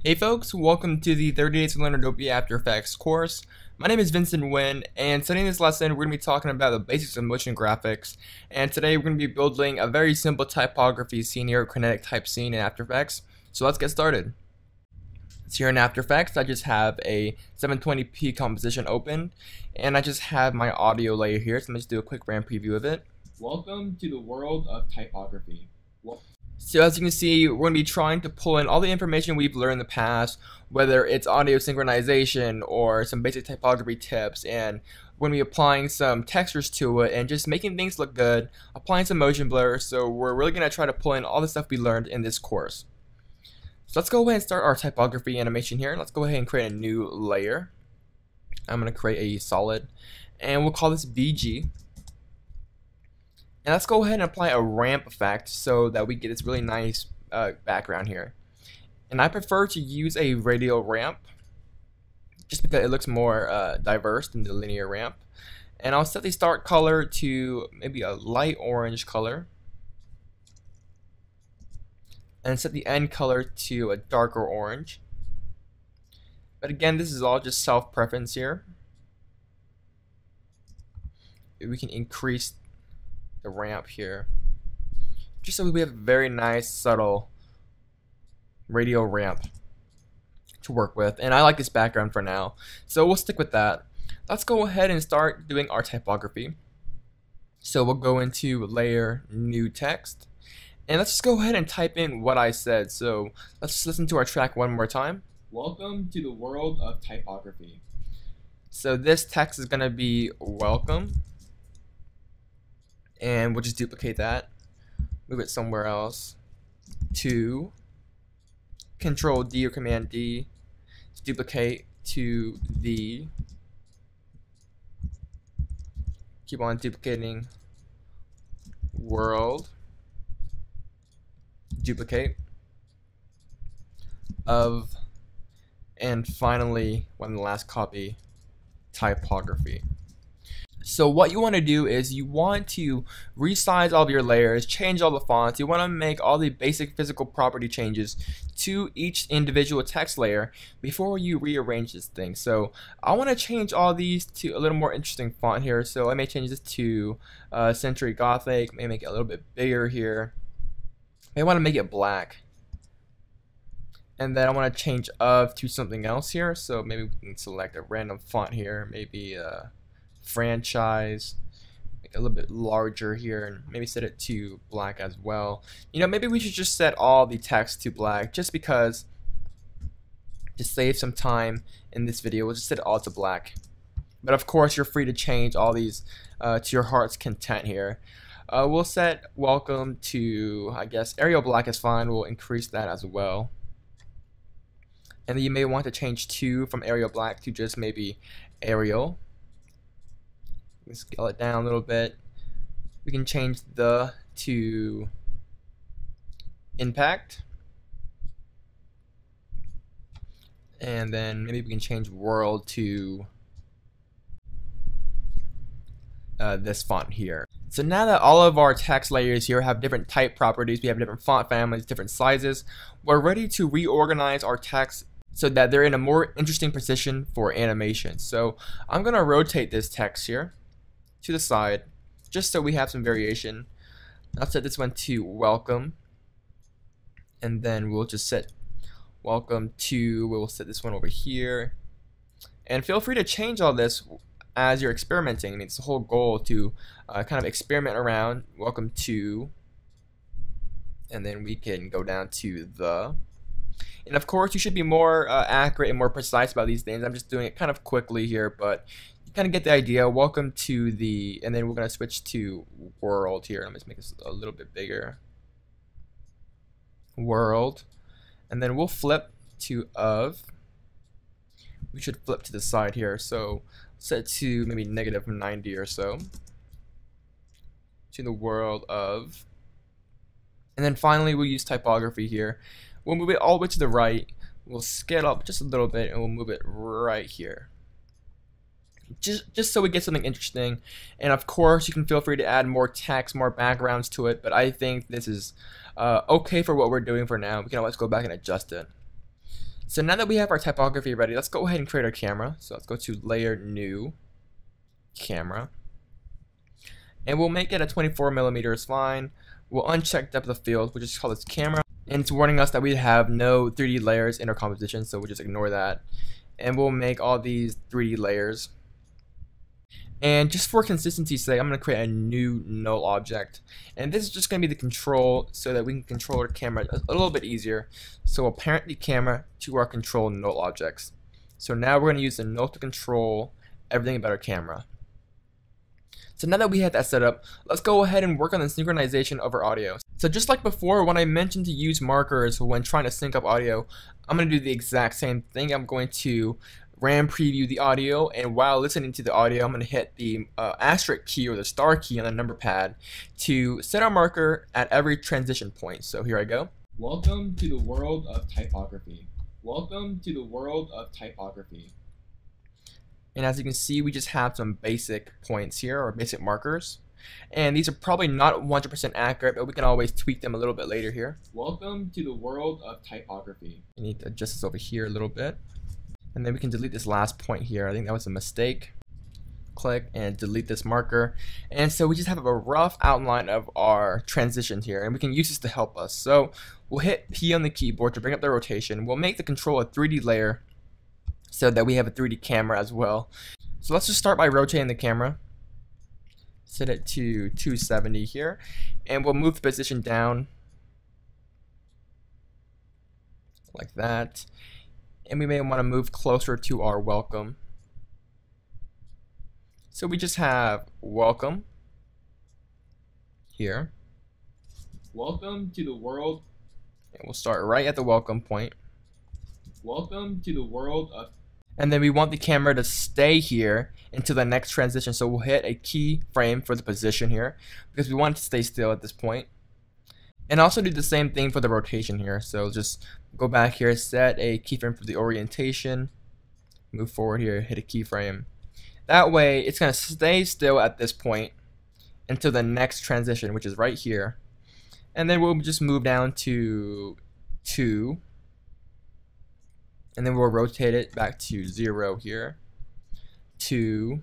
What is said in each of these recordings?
Hey folks, welcome to the 30 Days to Learn Adobe After Effects course. My name is Vincent Nguyen, and today in this lesson we're going to be talking about the basics of motion graphics. And today we're going to be building a very simple typography scene here, a kinetic type scene in After Effects. So let's get started. So here in After Effects I just have a 720p composition open, and I just have my audio layer here, so let me just do a quick RAM preview of it. Welcome to the world of typography. So as you can see, we're going to be trying to pull in all the information we've learned in the past, whether it's audio synchronization or some basic typography tips, and we're going to be applying some textures to it and just making things look good, applying some motion blur. So we're really going to try to pull in all the stuff we learned in this course. So let's go ahead and start our typography animation here. Let's go ahead and create a new layer. I'm going to create a solid, and we'll call this VG. And let's go ahead and apply a ramp effect so that we get this really nice background here. And I prefer to use a radial ramp just because it looks more diverse than the linear ramp. And I'll set the start color to maybe a light orange color, and set the end color to a darker orange. But again, this is all just self-preference here. We can increase the ramp here just so we have a very nice subtle radial ramp to work with, and I like this background for now, so we'll stick with that. Let's go ahead and start doing our typography. So we'll go into layer, new text, and let's just go ahead and type in what I said. So let's listen to our track one more time. Welcome to the world of typography. So this text is gonna be welcome, and we'll just duplicate that, move it somewhere else, to Control D or Command D, duplicate to the, keep on duplicating, world, duplicate, of, and finally, one last copy, typography. So what you want to do is you want to resize all of your layers, change all the fonts. You want to make all the basic physical property changes to each individual text layer before you rearrange this thing. So I want to change all these to a little more interesting font here. So I may change this to Century Gothic, may make it a little bit bigger here. I want to make it black. And then I want to change of to something else here. So maybe we can select a random font here, maybe franchise, make it a little bit larger here, and maybe set it to black as well. You know, maybe we should just set all the text to black just because, to save some time in this video, we'll just set it all to black. But of course you're free to change all these to your heart's content here. We'll set welcome to, I guess, Arial black is fine. We'll increase that as well. And then you may want to change to from Arial black to just maybe Arial. Scale it down a little bit. We can change the to impact, and then maybe we can change world to this font here. So now that all of our text layers here have different type properties, we have different font families, different sizes, we're ready to reorganize our text so that they're in a more interesting position for animation. So I'm gonna rotate this text here to the side just so we have some variation. I'll set this one to welcome, and then we'll just set welcome to, we'll set this one over here, and feel free to change all this as you're experimenting. I mean, it's the whole goal to kind of experiment around. Welcome to, and then we can go down to the, and of course you should be more accurate and more precise about these things. I'm just doing it kind of quickly here, but kind of get the idea. Welcome to the, and then we're going to switch to world here. Let me just make this a little bit bigger. World, and then we'll flip to of. We should flip to the side here, so set to maybe -90 or so to the world of, and then finally we'll use typography here. We'll move it all the way to the right. We'll scale up just a little bit, and we'll move it right here. Just so we get something interesting. And of course you can feel free to add more text, more backgrounds to it, but I think this is okay for what we're doing for now. We can always go back and adjust it. So now that we have our typography ready, let's go ahead and create our camera. So let's go to Layer, New, Camera. And we'll make it a 24mm is fine. We'll uncheck depth of field, we'll just call this camera. And it's warning us that we have no 3D layers in our composition, so we'll just ignore that. And we'll make all these 3D layers. And just for consistency's sake, I'm going to create a new null object. And this is just going to be the control so that we can control our camera a little bit easier. So we'll parent the camera to our control null objects. So now we're going to use the null to control everything about our camera. So now that we have that set up, let's go ahead and work on the synchronization of our audio. So just like before, when I mentioned to use markers when trying to sync up audio, I'm going to do the exact same thing. I'm going to RAM preview the audio, and while listening to the audio, I'm going to hit the asterisk key or the star key on the number pad to set our marker at every transition point. So here I go. Welcome to the world of typography. Welcome to the world of typography. And as you can see, we just have some basic points here, or basic markers. And these are probably not 100% accurate, but we can always tweak them a little bit later here. Welcome to the world of typography. I need to adjust this over here a little bit. And then we can delete this last point here. I think that was a mistake. Click and delete this marker. And so we just have a rough outline of our transitions here, and we can use this to help us. So we'll hit P on the keyboard to bring up the rotation. We'll make the control a 3D layer so that we have a 3D camera as well. So let's just start by rotating the camera. Set it to 270 here, and we'll move the position down like that. And we may want to move closer to our welcome. So we just have welcome here. Welcome to the world. And we'll start right at the welcome point. Welcome to the world of. And then we want the camera to stay here until the next transition. So we'll hit a keyframe for the position here because we want it to stay still at this point. And also do the same thing for the rotation here. So just go back here, set a keyframe for the orientation, move forward here, hit a keyframe. That way it's going to stay still at this point until the next transition, which is right here. And then we'll just move down to 2. And then we'll rotate it back to 0 here. 2.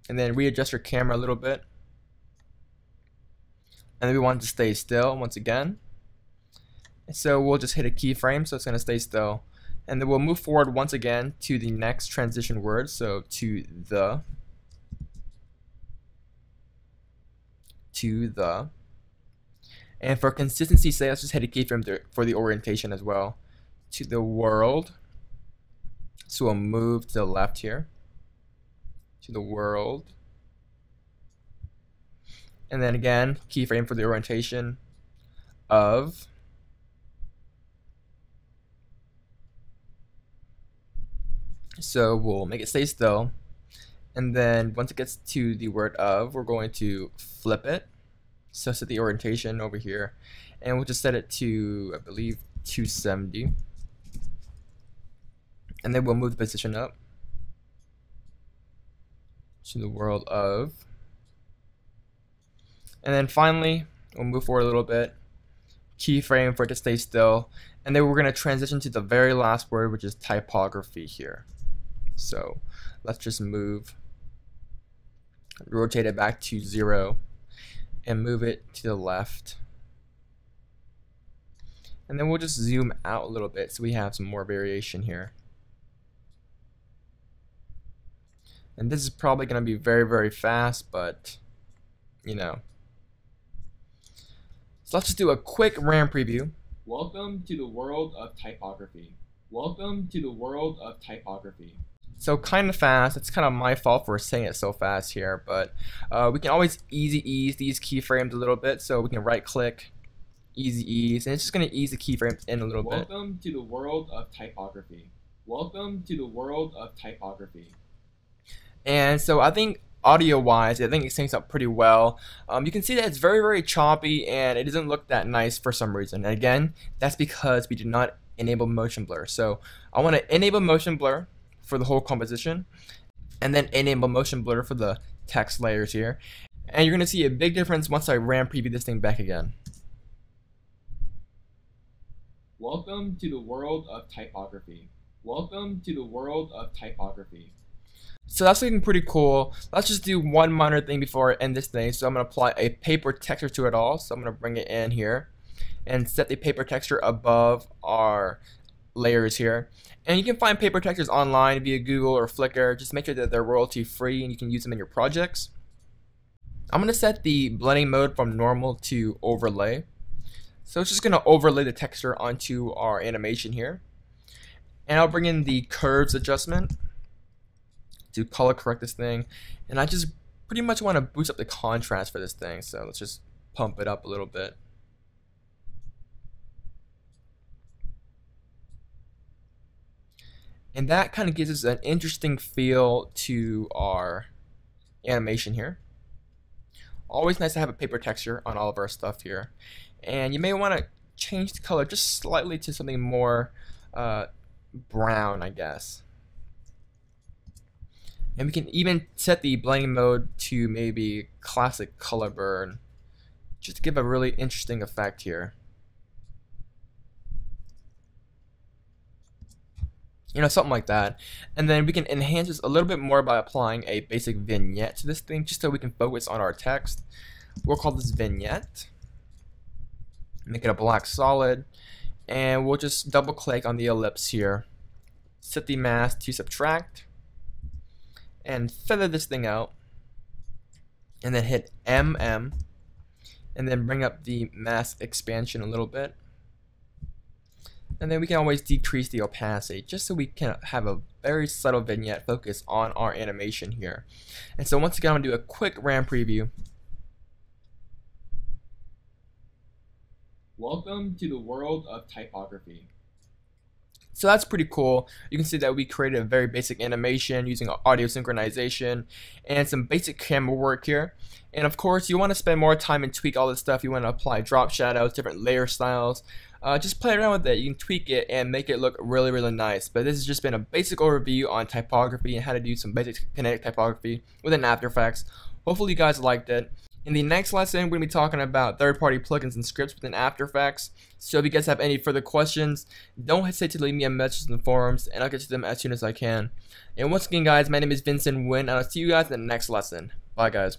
And then readjust your camera a little bit. And then we want it to stay still once again. So we'll just hit a keyframe, so it's going to stay still. And then we'll move forward once again to the next transition word, so to the. And for consistency's sake, let's just hit a keyframe for the orientation as well. To the world. So we'll move to the left here. To the world. And then again, keyframe for the orientation of. So we'll make it stay still. And then once it gets to the word of, we're going to flip it. So set the orientation over here. And we'll just set it to, I believe, 270. And then we'll move the position up to the world of. And then finally, we'll move forward a little bit, keyframe for it to stay still, and then we're going to transition to the very last word, which is typography here. So let's just rotate it back to 0, and move it to the left. And then we'll just zoom out a little bit so we have some more variation here. And this is probably going to be very, very fast, but you know. So let's just do a quick RAM preview. Welcome to the world of typography. Welcome to the world of typography. So kind of fast. It's kind of my fault for saying it so fast here, but we can always easy ease these keyframes a little bit. So we can right click, easy ease, and it's just going to ease the keyframes in a little bit. Welcome to the world of typography. Welcome to the world of typography. And so I think audio wise, I think it syncs up pretty well. You can see that it's very, very choppy and it doesn't look that nice for some reason. And again, that's because we did not enable motion blur. So I want to enable motion blur for the whole composition and then enable motion blur for the text layers here. And you're going to see a big difference once I RAM preview this thing back again. Welcome to the world of typography. Welcome to the world of typography. So that's looking pretty cool. Let's just do one minor thing before I end this thing. So I'm going to apply a paper texture to it all. So I'm going to bring it in here and set the paper texture above our layers here. And you can find paper textures online via Google or Flickr. Just make sure that they're royalty free and you can use them in your projects. I'm going to set the blending mode from normal to overlay. So it's just going to overlay the texture onto our animation here. And I'll bring in the curves adjustment to color correct this thing. And I just pretty much want to boost up the contrast for this thing. So let's just pump it up a little bit. And that kind of gives us an interesting feel to our animation here. Always nice to have a paper texture on all of our stuff here. And you may want to change the color just slightly to something more brown, I guess. And we can even set the blending mode to maybe classic color burn, just to give a really interesting effect here. You know, something like that. And then we can enhance this a little bit more by applying a basic vignette to this thing, just so we can focus on our text. We'll call this vignette. Make it a black solid, and we'll just double click on the ellipse here, set the mask to subtract, and feather this thing out, and then hit MM, and then bring up the mask expansion a little bit, and then we can always decrease the opacity just so we can have a very subtle vignette focus on our animation here. And so once again, I'm going to do a quick RAM preview. Welcome to the world of typography. So that's pretty cool. You can see that we created a very basic animation using audio synchronization and some basic camera work here. And of course, you want to spend more time and tweak all this stuff. You want to apply drop shadows, different layer styles. Just play around with it. You can tweak it and make it look really, really nice. But this has just been a basic overview on typography and how to do some basic kinetic typography within After Effects. Hopefully you guys liked it. In the next lesson, we're going to be talking about third-party plugins and scripts within After Effects. So if you guys have any further questions, don't hesitate to leave me a message in the forums, and I'll get to them as soon as I can. And once again, guys, my name is Vincent Nguyen, and I'll see you guys in the next lesson. Bye, guys.